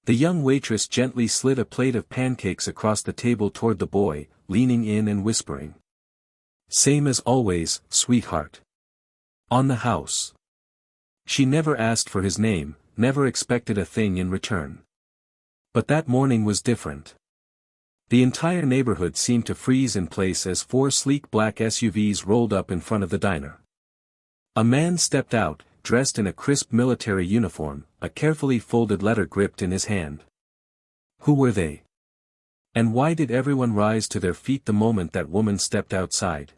The young waitress gently slid a plate of pancakes across the table toward the boy, leaning in and whispering. "Same as always, sweetheart. On the house." She never asked for his name, never expected a thing in return. But that morning was different. The entire neighborhood seemed to freeze in place as 4 sleek black SUVs rolled up in front of the diner. A man stepped out, dressed in a crisp military uniform, a carefully folded letter gripped in his hand. Who were they? And why did everyone rise to their feet the moment that woman stepped outside?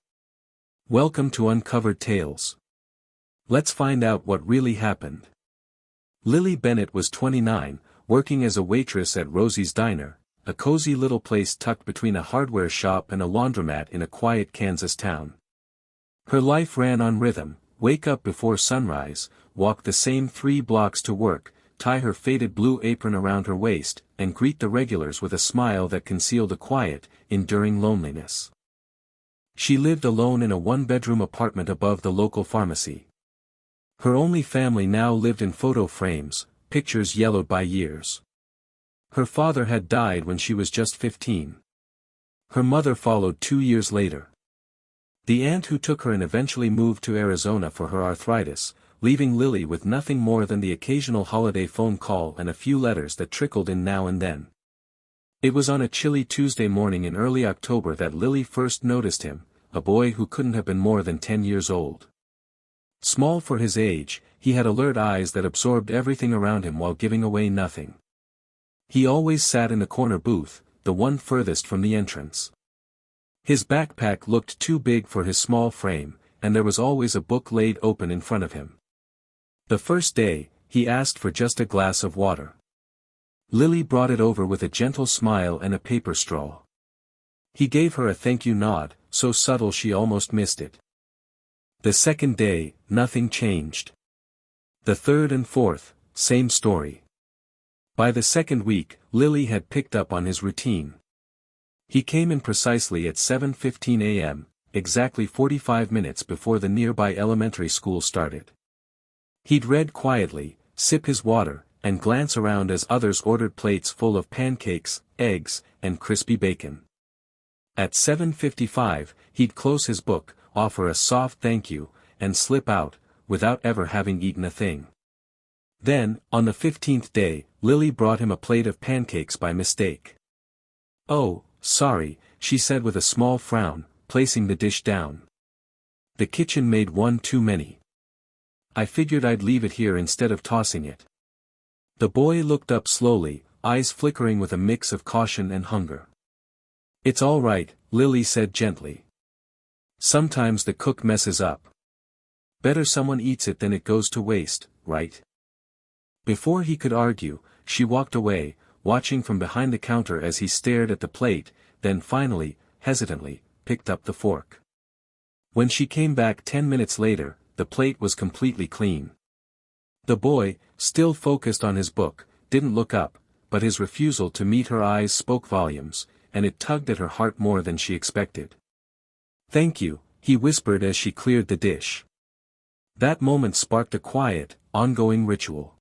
Welcome to Uncovered Tales. Let's find out what really happened. Lily Bennett was 29, working as a waitress at Rosie's Diner, a cozy little place tucked between a hardware shop and a laundromat in a quiet Kansas town. Her life ran on rhythm: wake up before sunrise, walk the same 3 blocks to work, tie her faded blue apron around her waist, and greet the regulars with a smile that concealed a quiet, enduring loneliness. She lived alone in a 1-bedroom apartment above the local pharmacy. Her only family now lived in photo frames, pictures yellowed by years. Her father had died when she was just 15. Her mother followed 2 years later. The aunt who took her in eventually moved to Arizona for her arthritis, leaving Lily with nothing more than the occasional holiday phone call and a few letters that trickled in now and then. It was on a chilly Tuesday morning in early October that Lily first noticed him, a boy who couldn't have been more than 10 years old. Small for his age, he had alert eyes that absorbed everything around him while giving away nothing. He always sat in the corner booth, the one furthest from the entrance. His backpack looked too big for his small frame, and there was always a book laid open in front of him. The first day, he asked for just a glass of water. Lily brought it over with a gentle smile and a paper straw. He gave her a thank you nod, so subtle she almost missed it. The second day, nothing changed. The third and fourth, same story. By the second week, Lily had picked up on his routine. He came in precisely at 7:15 a.m., exactly 45 minutes before the nearby elementary school started. He'd read quietly, sip his water, and glance around as others ordered plates full of pancakes, eggs, and crispy bacon. At 7:55, he'd close his book, offer a soft thank you, and slip out, without ever having eaten a thing. Then, on the 15th day, Lily brought him a plate of pancakes by mistake. "Oh, sorry," she said with a small frown, placing the dish down. "The kitchen made one too many. I figured I'd leave it here instead of tossing it." The boy looked up slowly, eyes flickering with a mix of caution and hunger. "It's all right," Lily said gently. "Sometimes the cook messes up. Better someone eats it than it goes to waste, right?" Before he could argue, she walked away, watching from behind the counter as he stared at the plate, then finally, hesitantly, picked up the fork. When she came back 10 minutes later, the plate was completely clean. The boy, still focused on his book, didn't look up, but his refusal to meet her eyes spoke volumes, and it tugged at her heart more than she expected. "Thank you," he whispered as she cleared the dish. That moment sparked a quiet, ongoing ritual.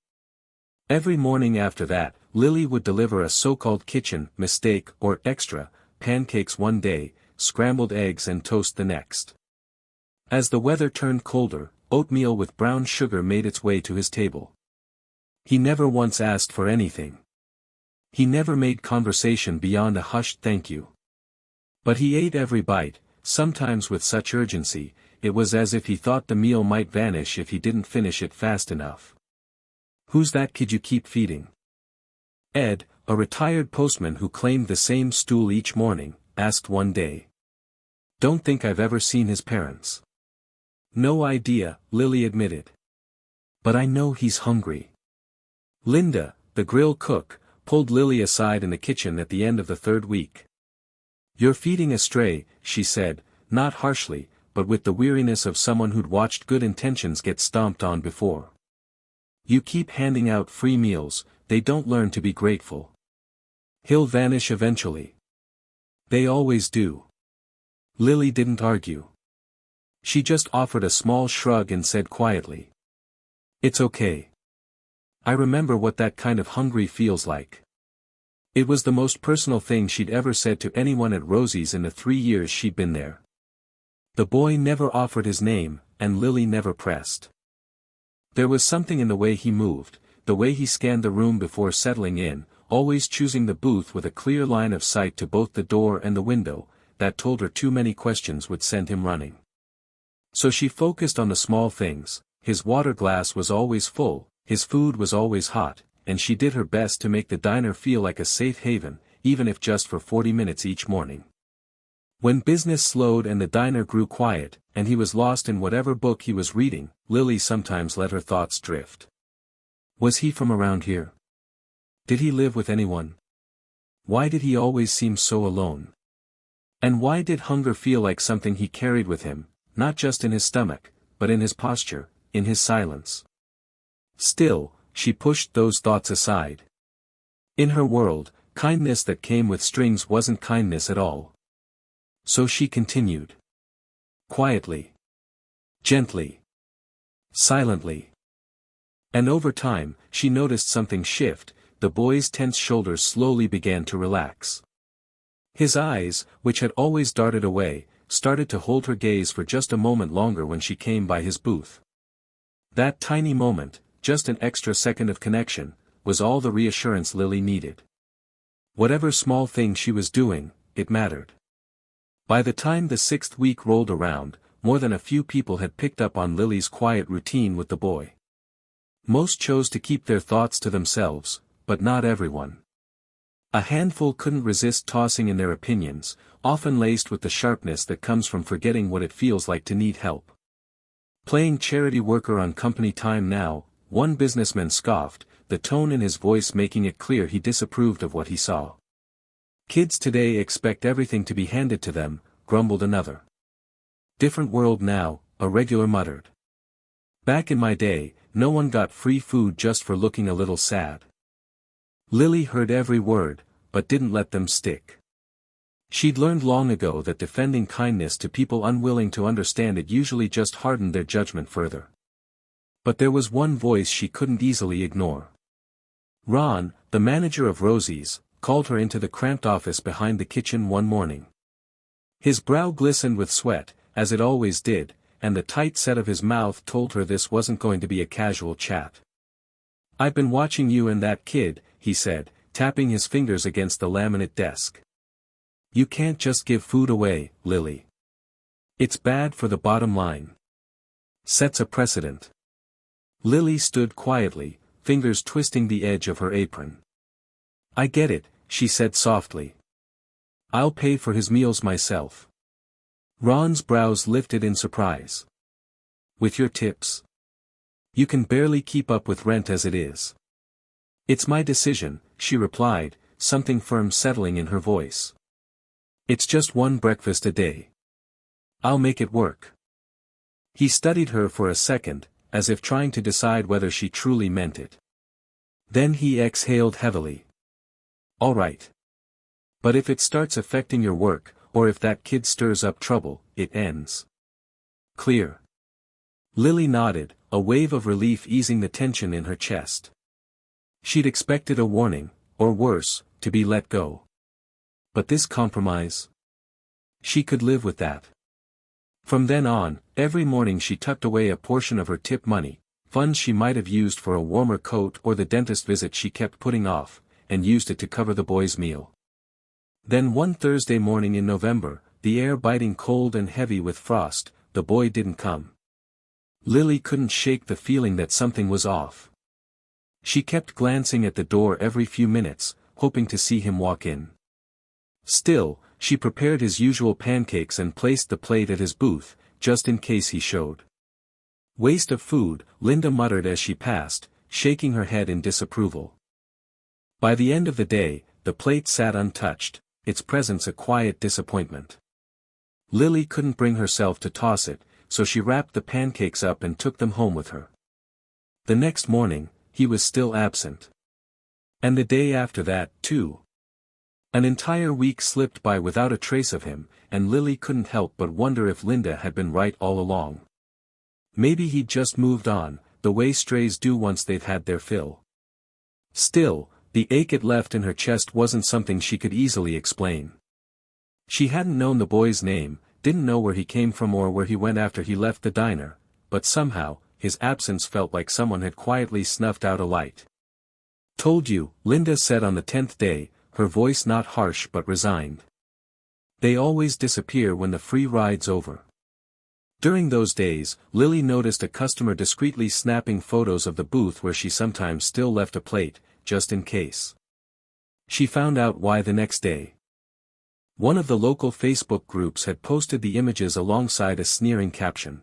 Every morning after that, Lily would deliver a so-called kitchen mistake or extra, pancakes one day, scrambled eggs and toast the next. As the weather turned colder, oatmeal with brown sugar made its way to his table. He never once asked for anything. He never made conversation beyond a hushed thank you. But he ate every bite, sometimes with such urgency, it was as if he thought the meal might vanish if he didn't finish it fast enough. "Who's that kid you keep feeding?" Ed, a retired postman who claimed the same stool each morning, asked one day. "Don't think I've ever seen his parents." "No idea," Lily admitted. "But I know he's hungry." Linda, the grill cook, pulled Lily aside in the kitchen at the end of the third week. "You're feeding a stray," she said, not harshly, but with the weariness of someone who'd watched good intentions get stomped on before. "You keep handing out free meals, they don't learn to be grateful. He'll vanish eventually." "They always do." Lily didn't argue. She just offered a small shrug and said quietly, "It's okay. I remember what that kind of hungry feels like. It was the most personal thing she'd ever said to anyone at Rosie's in the 3 years she'd been there. The boy never offered his name, and Lily never pressed. There was something in the way he moved, the way he scanned the room before settling in, always choosing the booth with a clear line of sight to both the door and the window, that told her too many questions would send him running. So she focused on the small things. His water glass was always full, his food was always hot, and she did her best to make the diner feel like a safe haven, even if just for 40 minutes each morning. When business slowed and the diner grew quiet, and he was lost in whatever book he was reading, Lily sometimes let her thoughts drift. Was he from around here? Did he live with anyone? Why did he always seem so alone? And why did hunger feel like something he carried with him, not just in his stomach, but in his posture, in his silence? Still, she pushed those thoughts aside. In her world, kindness that came with strings wasn't kindness at all. So she continued. Quietly. Gently. Silently. And over time, she noticed something shift. The boy's tense shoulders slowly began to relax. His eyes, which had always darted away, started to hold her gaze for just a moment longer when she came by his booth. That tiny moment, just an extra second of connection, was all the reassurance Lily needed. Whatever small thing she was doing, it mattered. By the time the 6th week rolled around, more than a few people had picked up on Lily's quiet routine with the boy. Most chose to keep their thoughts to themselves, but not everyone. A handful couldn't resist tossing in their opinions, often laced with the sharpness that comes from forgetting what it feels like to need help. Playing charity worker on company time now, one businessman scoffed, the tone in his voice making it clear he disapproved of what he saw. Kids today expect everything to be handed to them, grumbled another. Different world now, a regular muttered. Back in my day, no one got free food just for looking a little sad. Lily heard every word, but didn't let them stick. She'd learned long ago that defending kindness to people unwilling to understand it usually just hardened their judgment further. But there was one voice she couldn't easily ignore. Ron, the manager of Rosie's, called her into the cramped office behind the kitchen one morning. His brow glistened with sweat, as it always did, and the tight set of his mouth told her this wasn't going to be a casual chat. I've been watching you and that kid, he said, tapping his fingers against the laminate desk. You can't just give food away, Lily. It's bad for the bottom line. Sets a precedent. Lily stood quietly, fingers twisting the edge of her apron. I get it, she said softly. I'll pay for his meals myself. Ron's brows lifted in surprise. With your tips? You can barely keep up with rent as it is. It's my decision, she replied, something firm settling in her voice. It's just one breakfast a day. I'll make it work. He studied her for a second, as if trying to decide whether she truly meant it. Then he exhaled heavily. All right. But if it starts affecting your work, or if that kid stirs up trouble, it ends. Clear. Lily nodded, a wave of relief easing the tension in her chest. She'd expected a warning, or worse, to be let go. But this compromise? She could live with that. From then on, every morning she tucked away a portion of her tip money, funds she might have used for a warmer coat or the dentist visit she kept putting off, and used it to cover the boy's meal. Then one Thursday morning in November, the air biting cold and heavy with frost, the boy didn't come. Lily couldn't shake the feeling that something was off. She kept glancing at the door every few minutes, hoping to see him walk in. Still, she prepared his usual pancakes and placed the plate at his booth, just in case he showed. Waste of food, Linda muttered as she passed, shaking her head in disapproval. By the end of the day, the plate sat untouched, its presence a quiet disappointment. Lily couldn't bring herself to toss it, so she wrapped the pancakes up and took them home with her. The next morning, he was still absent. And the day after that, too. An entire week slipped by without a trace of him, and Lily couldn't help but wonder if Linda had been right all along. Maybe he'd just moved on, the way strays do once they've had their fill. Still, the ache it left in her chest wasn't something she could easily explain. She hadn't known the boy's name, didn't know where he came from or where he went after he left the diner, but somehow, his absence felt like someone had quietly snuffed out a light. "Told you," Linda said on the 10th day, her voice not harsh but resigned. "They always disappear when the free ride's over." During those days, Lily noticed a customer discreetly snapping photos of the booth where she sometimes still left a plate, just in case. She found out why the next day. One of the local Facebook groups had posted the images alongside a sneering caption.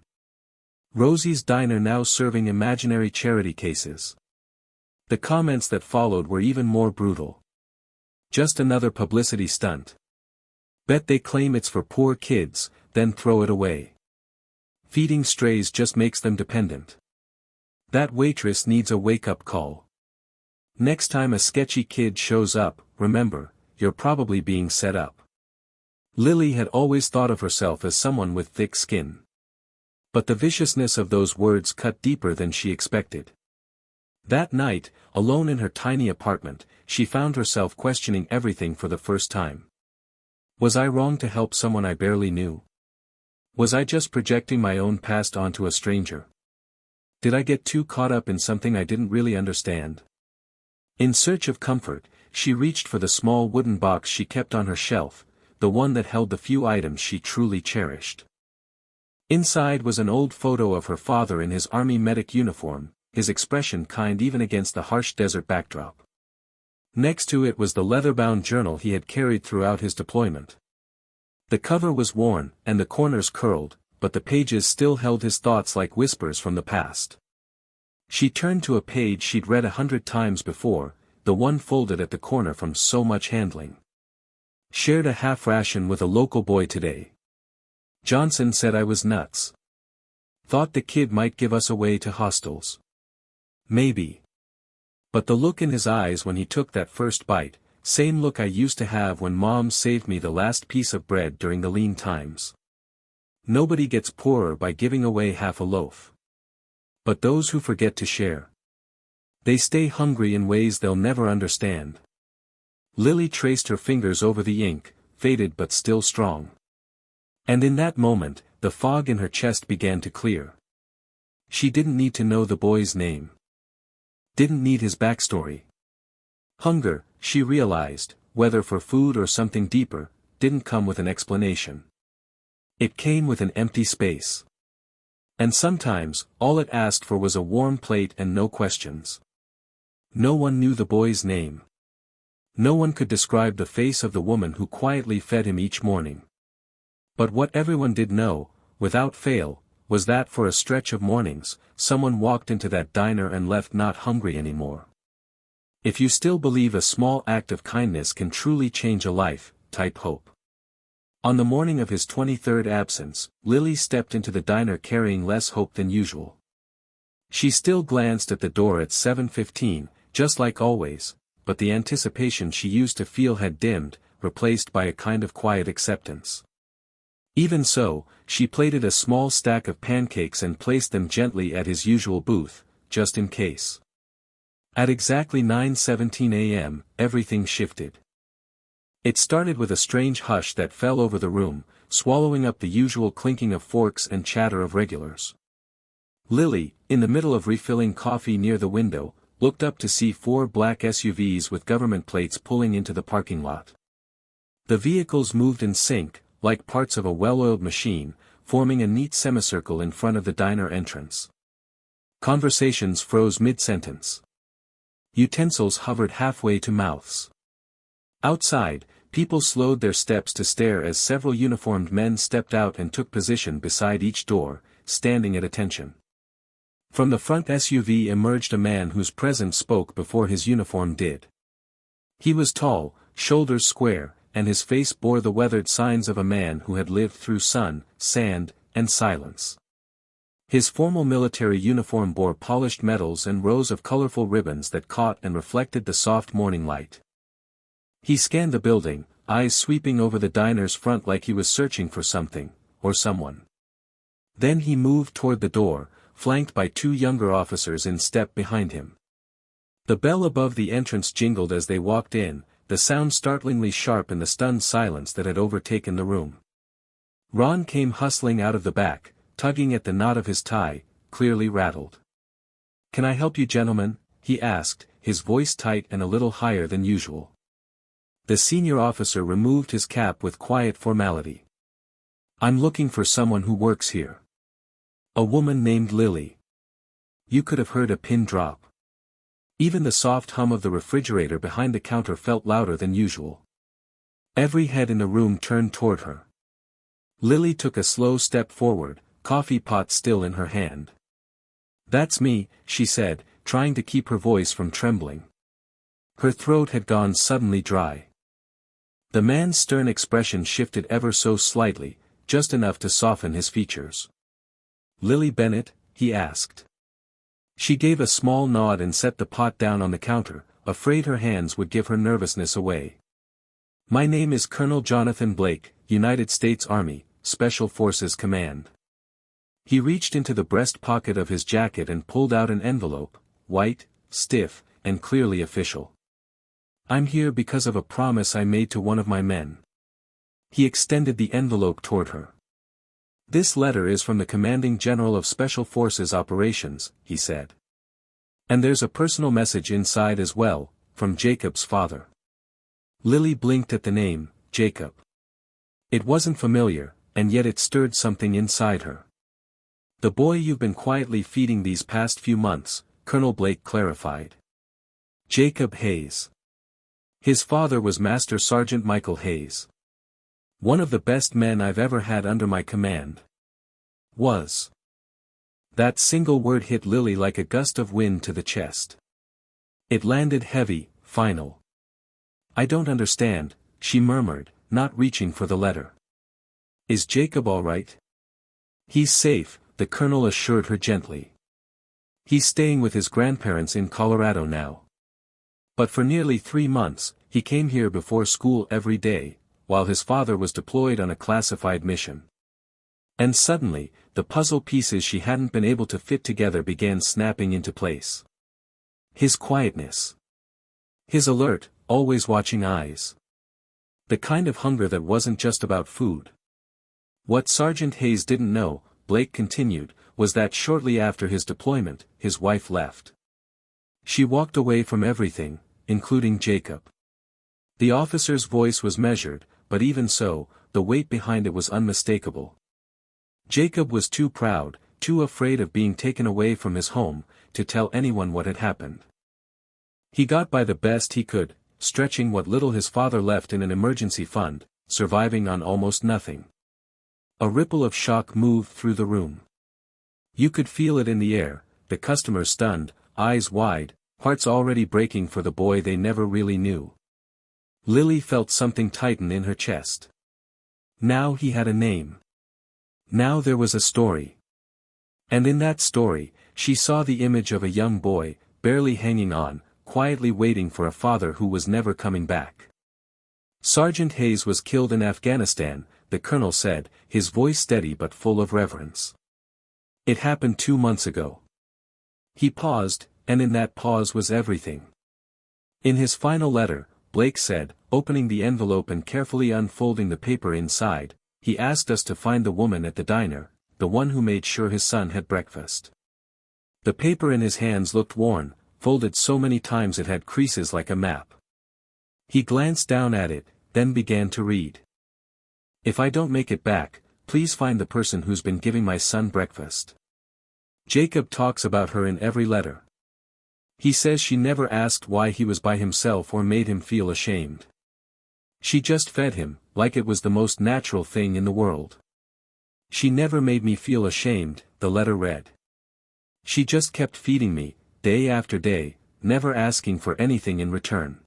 "Rosie's Diner now serving imaginary charity cases." The comments that followed were even more brutal. "Just another publicity stunt. Bet they claim it's for poor kids, then throw it away. Feeding strays just makes them dependent. That waitress needs a wake-up call. Next time a sketchy kid shows up, remember, you're probably being set up." Lily had always thought of herself as someone with thick skin. But the viciousness of those words cut deeper than she expected. That night, alone in her tiny apartment, she found herself questioning everything for the first time. Was I wrong to help someone I barely knew? Was I just projecting my own past onto a stranger? Did I get too caught up in something I didn't really understand? In search of comfort, she reached for the small wooden box she kept on her shelf, the one that held the few items she truly cherished. Inside was an old photo of her father in his army medic uniform, his expression kind even against the harsh desert backdrop. Next to it was the leather-bound journal he had carried throughout his deployment. The cover was worn, and the corners curled, but the pages still held his thoughts like whispers from the past. She turned to a page she'd read 100 times before, the one folded at the corner from so much handling. "Shared a half ration with a local boy today. Johnson said I was nuts. Thought the kid might give us away to hostels. Maybe. But the look in his eyes when he took that first bite, same look I used to have when Mom saved me the last piece of bread during the lean times. Nobody gets poorer by giving away half a loaf. But those who forget to share. They stay hungry in ways they'll never understand." Lily traced her fingers over the ink, faded but still strong. And in that moment, the fog in her chest began to clear. She didn't need to know the boy's name. Didn't need his backstory. Hunger, she realized, whether for food or something deeper, didn't come with an explanation. It came with an empty space. And sometimes, all it asked for was a warm plate and no questions. No one knew the boy's name. No one could describe the face of the woman who quietly fed him each morning. But what everyone did know, without fail, was that for a stretch of mornings, someone walked into that diner and left not hungry anymore. If you still believe a small act of kindness can truly change a life, type hope. On the morning of his 23rd absence, Lily stepped into the diner carrying less hope than usual. She still glanced at the door at 7:15, just like always, but the anticipation she used to feel had dimmed, replaced by a kind of quiet acceptance. Even so, she plated a small stack of pancakes and placed them gently at his usual booth, just in case. At exactly 9:17 a.m., everything shifted. It started with a strange hush that fell over the room, swallowing up the usual clinking of forks and chatter of regulars. Lily, in the middle of refilling coffee near the window, looked up to see 4 black SUVs with government plates pulling into the parking lot. The vehicles moved in sync, like parts of a well-oiled machine, forming a neat semicircle in front of the diner entrance. Conversations froze mid-sentence. Utensils hovered halfway to mouths. Outside, people slowed their steps to stare as several uniformed men stepped out and took position beside each door, standing at attention. From the front SUV emerged a man whose presence spoke before his uniform did. He was tall, shoulders square, and his face bore the weathered signs of a man who had lived through sun, sand, and silence. His formal military uniform bore polished metals and rows of colorful ribbons that caught and reflected the soft morning light. He scanned the building, eyes sweeping over the diner's front like he was searching for something, or someone. Then he moved toward the door, flanked by 2 younger officers in step behind him. The bell above the entrance jingled as they walked in, the sound startlingly sharp in the stunned silence that had overtaken the room. Ron came hustling out of the back, tugging at the knot of his tie, clearly rattled. "Can I help you, gentlemen?" he asked, his voice tight and a little higher than usual. The senior officer removed his cap with quiet formality. "I'm looking for someone who works here. A woman named Lily." You could have heard a pin drop. Even the soft hum of the refrigerator behind the counter felt louder than usual. Every head in the room turned toward her. Lily took a slow step forward, coffee pot still in her hand. "That's me," she said, trying to keep her voice from trembling. Her throat had gone suddenly dry. The man's stern expression shifted ever so slightly, just enough to soften his features. "Lily Bennett?" he asked. She gave a small nod and set the pot down on the counter, afraid her hands would give her nervousness away. "My name is Colonel Jonathan Blake, United States Army, Special Forces Command." He reached into the breast pocket of his jacket and pulled out an envelope, white, stiff, and clearly official. "I'm here because of a promise I made to one of my men." He extended the envelope toward her. "This letter is from the Commanding General of Special Forces Operations," he said. "And there's a personal message inside as well, from Jacob's father." Lily blinked at the name, Jacob. It wasn't familiar, and yet it stirred something inside her. "The boy you've been quietly feeding these past few months," Colonel Blake clarified. "Jacob Hayes. His father was Master Sergeant Michael Hayes. One of the best men I've ever had under my command. Was." That single word hit Lily like a gust of wind to the chest. It landed heavy, final. "I don't understand," she murmured, not reaching for the letter. "Is Jacob all right?" "He's safe," the colonel assured her gently. "He's staying with his grandparents in Colorado now. But for nearly 3 months, he came here before school every day, while his father was deployed on a classified mission." And suddenly, the puzzle pieces she hadn't been able to fit together began snapping into place. His quietness. His alert, always watching eyes. The kind of hunger that wasn't just about food. What Sergeant Hayes didn't know, Blake continued, was that shortly after his deployment, his wife left. She walked away from everything, including Jacob. The officer's voice was measured, but even so, the weight behind it was unmistakable. Jacob was too proud, too afraid of being taken away from his home, to tell anyone what had happened. He got by the best he could, stretching what little his father left in an emergency fund, surviving on almost nothing. A ripple of shock moved through the room. You could feel it in the air, the customers stunned, eyes wide, hearts already breaking for the boy they never really knew. Lily felt something tighten in her chest. Now he had a name. Now there was a story. And in that story, she saw the image of a young boy, barely hanging on, quietly waiting for a father who was never coming back. "Sergeant Hayes was killed in Afghanistan," the colonel said, his voice steady but full of reverence. "It happened 2 months ago." He paused, and in that pause was everything. In his final letter, Blake said, opening the envelope and carefully unfolding the paper inside, he asked us to find the woman at the diner, the one who made sure his son had breakfast. The paper in his hands looked worn, folded so many times it had creases like a map. He glanced down at it, then began to read. "If I don't make it back, please find the person who's been giving my son breakfast. Jacob talks about her in every letter. He says she never asked why he was by himself or made him feel ashamed. She just fed him, like it was the most natural thing in the world. She never made me feel ashamed," the letter read. "She just kept feeding me, day after day, never asking for anything in return.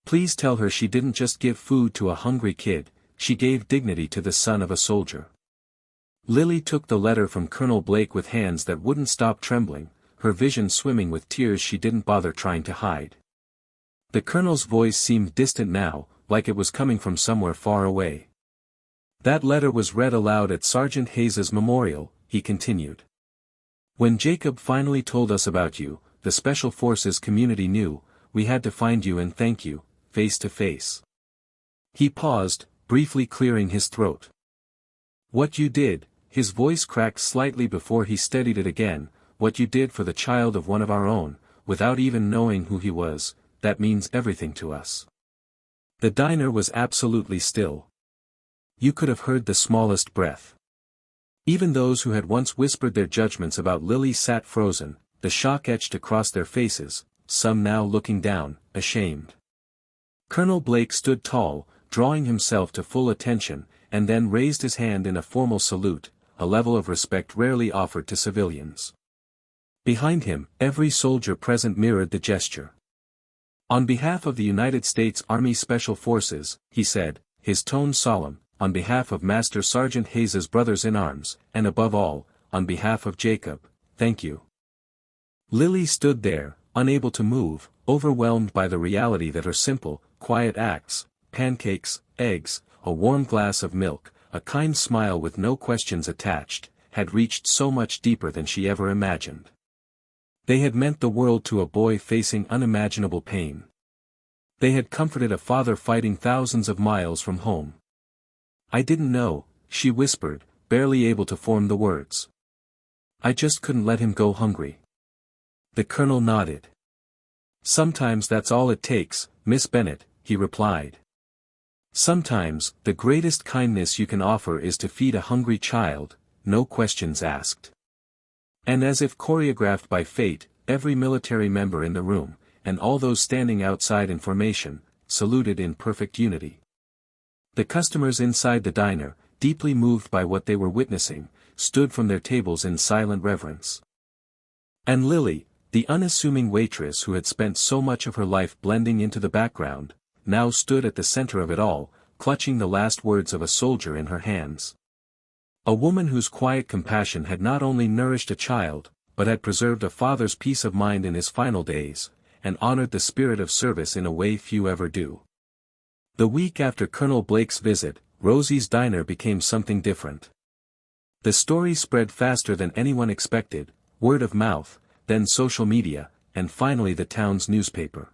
Please tell her she didn't just give food to a hungry kid, she gave dignity to the son of a soldier." Lily took the letter from Colonel Blake with hands that wouldn't stop trembling, her vision swimming with tears she didn't bother trying to hide. The colonel's voice seemed distant now, like it was coming from somewhere far away. "That letter was read aloud at Sergeant Hayes's memorial," he continued. "When Jacob finally told us about you, the Special Forces community knew, we had to find you and thank you, face to face. He paused, briefly clearing his throat. What you did, his voice cracked slightly before he steadied it again, what you did for the child of one of our own, without even knowing who he was, that means everything to us. The diner was absolutely still. You could have heard the smallest breath. Even those who had once whispered their judgments about Lily sat frozen, the shock etched across their faces, some now looking down, ashamed. Colonel Blake stood tall, drawing himself to full attention, and then raised his hand in a formal salute, a level of respect rarely offered to civilians. Behind him, every soldier present mirrored the gesture. On behalf of the United States Army Special Forces, he said, his tone solemn, on behalf of Master Sergeant Hayes's brothers-in-arms, and above all, on behalf of Jacob, thank you. Lily stood there, unable to move, overwhelmed by the reality that her simple, quiet acts, pancakes, eggs, a warm glass of milk, a kind smile with no questions attached, had reached so much deeper than she ever imagined. They had meant the world to a boy facing unimaginable pain. They had comforted a father fighting thousands of miles from home. I didn't know, she whispered, barely able to form the words. I just couldn't let him go hungry. The colonel nodded. Sometimes that's all it takes, Miss Bennet, he replied. Sometimes, the greatest kindness you can offer is to feed a hungry child, no questions asked. And as if choreographed by fate, every military member in the room, and all those standing outside in formation, saluted in perfect unity. The customers inside the diner, deeply moved by what they were witnessing, stood from their tables in silent reverence. And Lily, the unassuming waitress who had spent so much of her life blending into the background, now stood at the center of it all, clutching the last words of a soldier in her hands. A woman whose quiet compassion had not only nourished a child, but had preserved a father's peace of mind in his final days, and honored the spirit of service in a way few ever do. The week after Colonel Blake's visit, Rosie's diner became something different. The story spread faster than anyone expected, word of mouth, then social media, and finally the town's newspaper.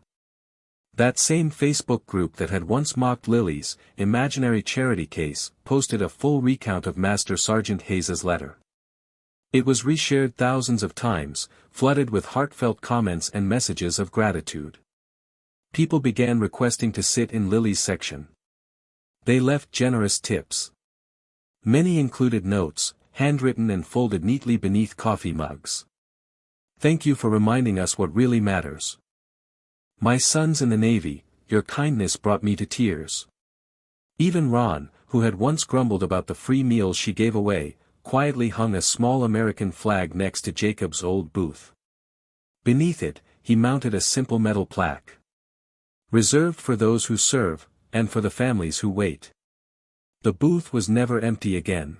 That same Facebook group that had once mocked Lily's imaginary charity case posted a full recount of Master Sergeant Hayes's letter. It was reshared thousands of times, flooded with heartfelt comments and messages of gratitude. People began requesting to sit in Lily's section. They left generous tips. Many included notes, handwritten and folded neatly beneath coffee mugs. Thank you for reminding us what really matters. My son's in the Navy, your kindness brought me to tears. Even Ron, who had once grumbled about the free meals she gave away, quietly hung a small American flag next to Jacob's old booth. Beneath it, he mounted a simple metal plaque. Reserved for those who serve, and for the families who wait. The booth was never empty again.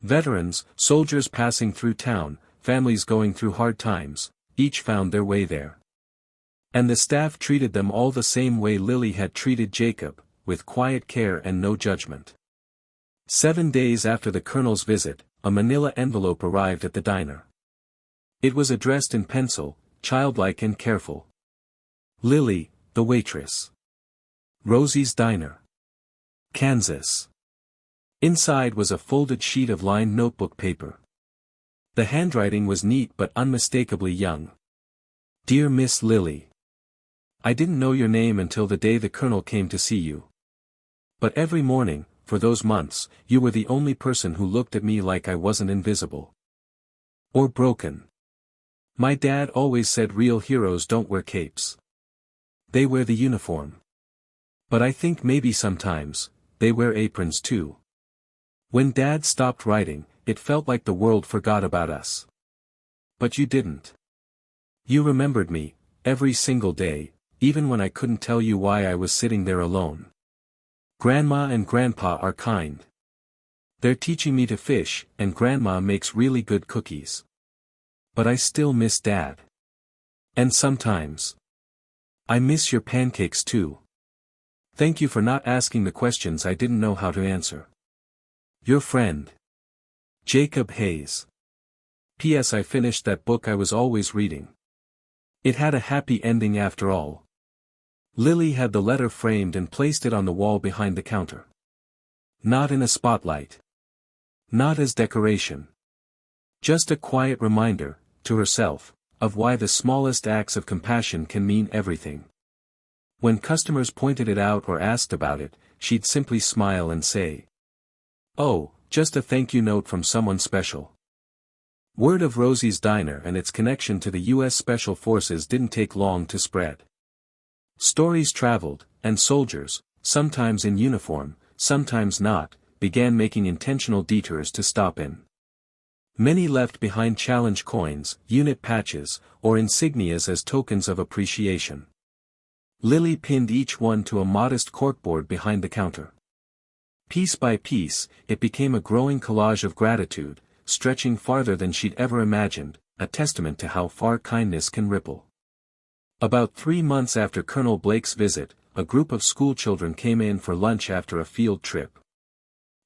Veterans, soldiers passing through town, families going through hard times, each found their way there. And the staff treated them all the same way Lily had treated Jacob, with quiet care and no judgment. 7 days after the colonel's visit, a manila envelope arrived at the diner. It was addressed in pencil, childlike and careful. Lily, the waitress. Rosie's Diner. Kansas. Inside was a folded sheet of lined notebook paper. The handwriting was neat but unmistakably young. Dear Miss Lily. I didn't know your name until the day the colonel came to see you. But every morning, for those months, you were the only person who looked at me like I wasn't invisible. Or broken. My dad always said real heroes don't wear capes. They wear the uniform. But I think maybe sometimes, they wear aprons too. When Dad stopped writing, it felt like the world forgot about us. But you didn't. You remembered me, every single day, even when I couldn't tell you why I was sitting there alone. Grandma and Grandpa are kind. They're teaching me to fish, and Grandma makes really good cookies. But I still miss Dad. And sometimes, I miss your pancakes too. Thank you for not asking the questions I didn't know how to answer. Your friend, Jacob Hayes. P.S. I finished that book I was always reading. It had a happy ending after all. Lily had the letter framed and placed it on the wall behind the counter. Not in a spotlight. Not as decoration. Just a quiet reminder, to herself, of why the smallest acts of compassion can mean everything. When customers pointed it out or asked about it, she'd simply smile and say, "Oh, just a thank you note from someone special." Word of Rosie's Diner and its connection to the U.S. Special Forces didn't take long to spread. Stories traveled, and soldiers, sometimes in uniform, sometimes not, began making intentional detours to stop in. Many left behind challenge coins, unit patches, or insignias as tokens of appreciation. Lily pinned each one to a modest corkboard behind the counter. Piece by piece, it became a growing collage of gratitude, stretching farther than she'd ever imagined, a testament to how far kindness can ripple. About 3 months after Colonel Blake's visit, a group of schoolchildren came in for lunch after a field trip.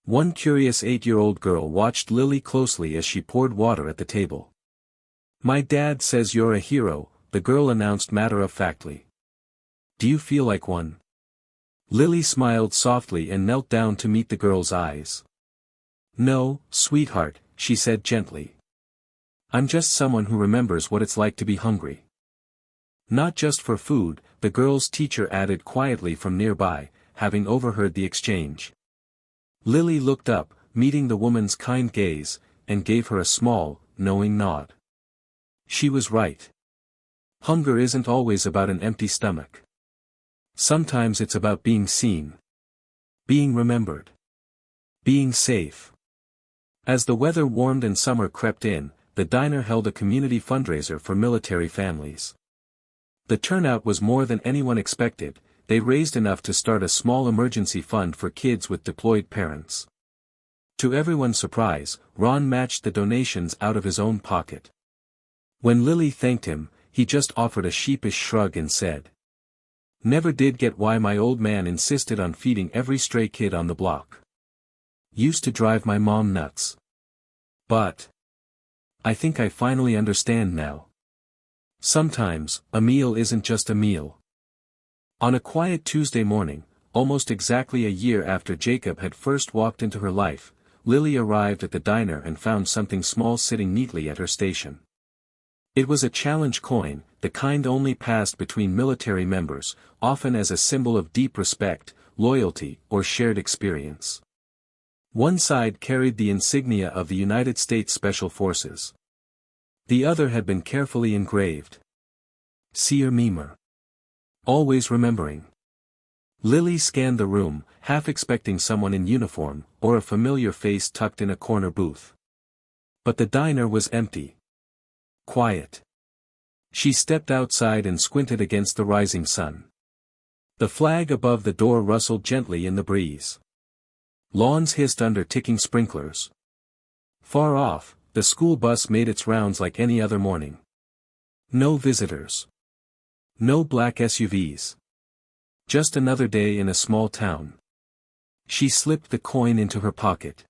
One curious 8-year-old girl watched Lily closely as she poured water at the table. "My dad says you're a hero," the girl announced matter-of-factly. "Do you feel like one?" Lily smiled softly and knelt down to meet the girl's eyes. "No, sweetheart," she said gently. "I'm just someone who remembers what it's like to be hungry." "Not just for food," the girl's teacher added quietly from nearby, having overheard the exchange. Lily looked up, meeting the woman's kind gaze, and gave her a small, knowing nod. She was right. Hunger isn't always about an empty stomach. Sometimes it's about being seen. Being remembered. Being safe. As the weather warmed and summer crept in, the diner held a community fundraiser for military families. The turnout was more than anyone expected. They raised enough to start a small emergency fund for kids with deployed parents. To everyone's surprise, Ron matched the donations out of his own pocket. When Lily thanked him, he just offered a sheepish shrug and said, "Never did get why my old man insisted on feeding every stray kid on the block. Used to drive my mom nuts. But I think I finally understand now. Sometimes, a meal isn't just a meal." On a quiet Tuesday morning, almost exactly a year after Jacob had first walked into her life, Lily arrived at the diner and found something small sitting neatly at her station. It was a challenge coin, the kind only passed between military members, often as a symbol of deep respect, loyalty, or shared experience. One side carried the insignia of the United States Special Forces. The other had been carefully engraved. "Sir Memer. Always remembering." Lily scanned the room, half expecting someone in uniform, or a familiar face tucked in a corner booth. But the diner was empty. Quiet. She stepped outside and squinted against the rising sun. The flag above the door rustled gently in the breeze. Lawns hissed under ticking sprinklers. Far off, the school bus made its rounds like any other morning. No visitors. No black SUVs. Just another day in a small town. She slipped the coin into her pocket.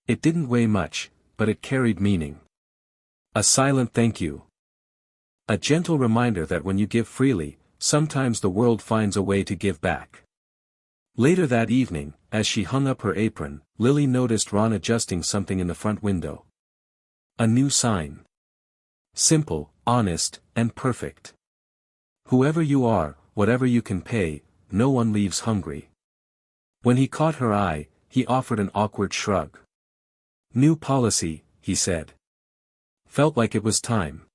It didn't weigh much, but it carried meaning. A silent thank you. A gentle reminder that when you give freely, sometimes the world finds a way to give back. Later that evening, as she hung up her apron, Lily noticed Ron adjusting something in the front window. A new sign. Simple, honest, and perfect. "Whoever you are, whatever you can pay, no one leaves hungry." When he caught her eye, he offered an awkward shrug. "New policy," he said. Felt like it was time.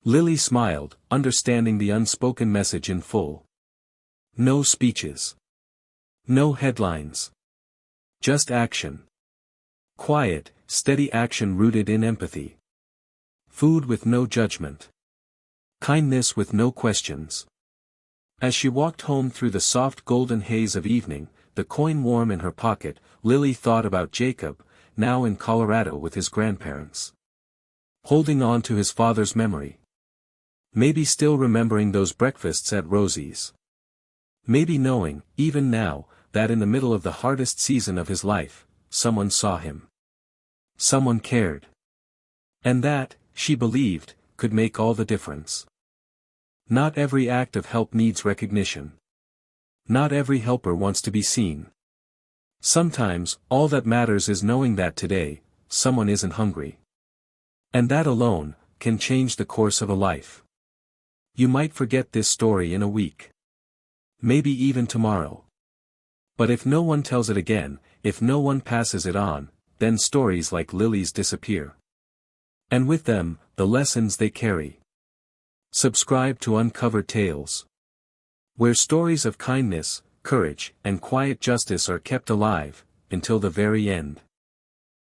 Lily smiled, understanding the unspoken message in full. No speeches. No headlines. Just action. Quiet, steady action rooted in empathy. Food with no judgment. Kindness with no questions. As she walked home through the soft golden haze of evening, the coin warm in her pocket, Lily thought about Jacob, now in Colorado with his grandparents. Holding on to his father's memory. Maybe still remembering those breakfasts at Rosie's. Maybe knowing, even now, that in the middle of the hardest season of his life, someone saw him. Someone cared. And that, she believed, could make all the difference. Not every act of help needs recognition. Not every helper wants to be seen. Sometimes, all that matters is knowing that today, someone isn't hungry. And that alone can change the course of a life. You might forget this story in a week. Maybe even tomorrow. But if no one tells it again, if no one passes it on, then stories like Lily's disappear. And with them, the lessons they carry. Subscribe to Uncovered Tales, where stories of kindness, courage, and quiet justice are kept alive, until the very end.